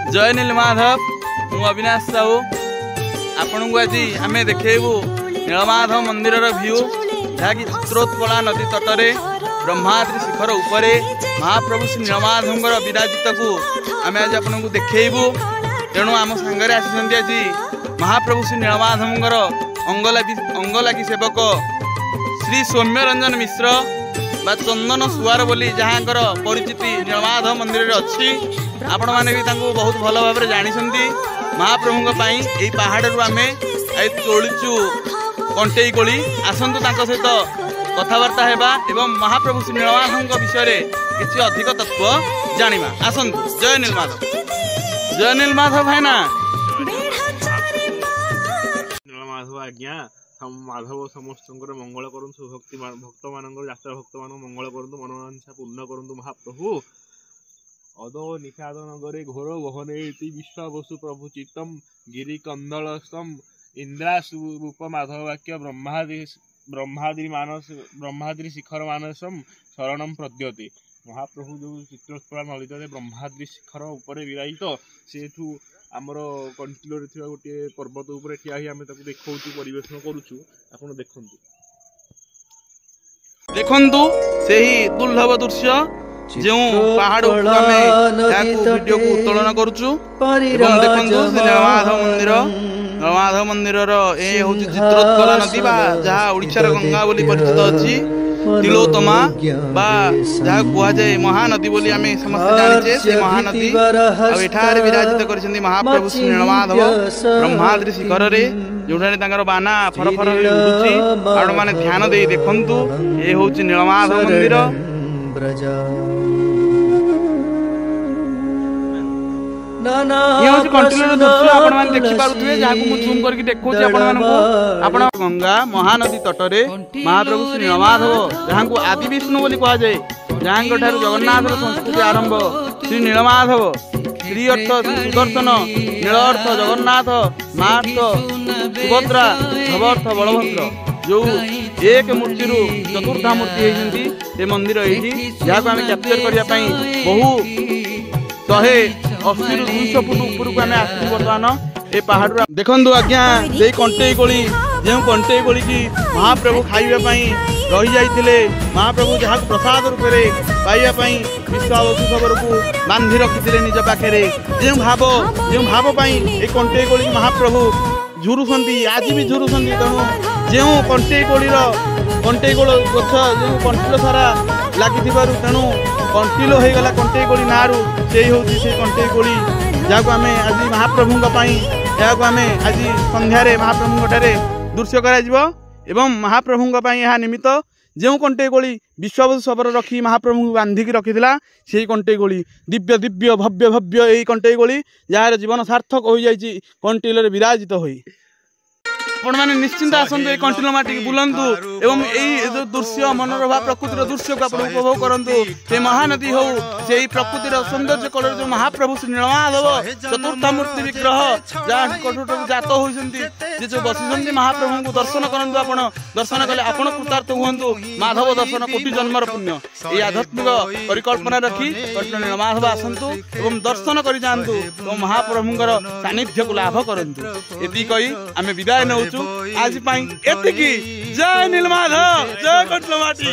जय नीलमाधव मु अविनाश साहू आपण को आज आम देखु नीलमाधव मंदिर व्यू जहाँकि चित्रोत्पला नदी तटरे ब्रह्माद्रि शिखर उपरे महाप्रभु श्री नीलमाधव विराजित को आम आज आपन को देखु। तेणु आम सांगे आसी आज महाप्रभु श्री नीलमाधव अंगलागी सेवक श्री सौम्यरंजन मिश्र बा चंदन सुआर बोली जहाँ परिचिति नीलमाधव मंदिर अच्छी आपण मैंने भी बहुत भल भाव जानी महाप्रभु यही पहाड़ आम तोलुचु कंटेई कोली आसतु सहित कथबार्ता हेबा एवं महाप्रभु श्री नीलमाधव विषय किसी अधिक तत्व जानिबा आसतु। जय नीलमाधव भाईना नीलमाधव आज्ञा हम माधव समस्त मंगल करूँ भक्त मान यात्रा भक्त मान मंगल करूँ मनोवांछा पूर्ण करूँ महाप्रभु। अदो निषाद नगरे घोर गहने विश्वावसु प्रभु चित्तम गिरी कंदलस्तम इंद्रासूप माधव वाक्य ब्रह्माद्रि शिखर मानसम शरणम प्रद्यते। महाप्रभु जो चित्रोत्पला नलित ब्रह्माद्रि शिखर उपर विराजित सेठू आमर कंटिलोरे गोटे पर्वत उपर ठिया आम देखु परिवेशन करुचु आपण देखंतु सेही दुर्लभ दृश्य जो पहाड़ वीडियो को उत्तोलन करुचु एवं देखंतु नीलमाधव मंदिर ए होची चित्रोत्पला नदी बा जहाँ ओडिशार गंगा बोली परिचित अछि तिलोत्तमा बा जहाँ कुआ जाए महानदी बोली आम समस्त जानिचे से महानदी एठार विराजित करिसेंती महाप्रभु श्री नीलमाधव ब्रह्माद्रि शिखर रे जोठारे तांकर बाना फरफर उडुची आपण माने ध्यान देई देखंतु ए होची नीलमाधव मंदिर गंगा महानदी तटरे महाप्रभु श्री नीलमाधव जहाँ को आदि विष्णु बोली कह जाए जहाँ जगन्नाथ संस्कृति आरंभ श्री नीलमाधव श्री अर्थ श्री सुदर्शन नील अर्थ जगन्नाथ मा अर्थ सुभद्रा धव अर्थ बलभद्र जो एक मूर्ति चतुर्था मूर्ति होती मंदिर ये जहाँ को आम कैप्चर करने बहु 180 ରୁ 200 फुट ऊपर को आम आसू बर्तमान ए पहाड़ देखु आज्ञा से कंटेई कोली जो कंटेई कोली की महाप्रभु खाइबापी रही जाते महाप्रभु जहाँ प्रसाद रूप से पाइबापी विश्वावसु खबर को बांधि रखी निज पाखे जो भावपाई ये कंटेई कोली महाप्रभु झुरुंट आज भी झुरुंट तेणु जो कंटेई कोल गछ जो कंटिलो सारा लगी तेणु कंटिलो हो गला कंटेई कोली नारू से हूँ से कंटेई कोली जहाँ को आम आज महाप्रभु आम आज संध्यारे महाप्रभु दृश्य कर महाप्रभु यह निमित्त जो कंटेई कोली विश्वावसु शबर रखी महाप्रभु बांधिकी रखी से कंटेई कोली दिव्य दिव्य भव्य भव्य यही कंटेई कोली जार जीवन सार्थक हो जाए कंटिलो विराजित होई मैंने निश्चिंत आसतु कंटिलो माटी बुलंतु एवं यही दृश्य मनोरभा प्रकृतिर दृश्य को आप उपभोग करूँ से महानदी हो से प्रकृतिर सौंदर्य कलर जो महाप्रभु श्री नीलमाधव चतुर्था मूर्ति विग्रह जहाँ जात होती जो बसी महाप्रभु को दर्शन करूँ आप दर्शन कले आपण कृतार्थ हूँ माधव दर्शन कोटि जन्मर पुण्य ये आध्यात्मिक परिकल्पना रखी नीलमाधव आसतु एवं दर्शन कर जातु और महाप्रभुंर सानिध्य को लाभ करूँ ये कही आम विदाय नौ आज जय नीलमाधव जय कंटिलो माटी।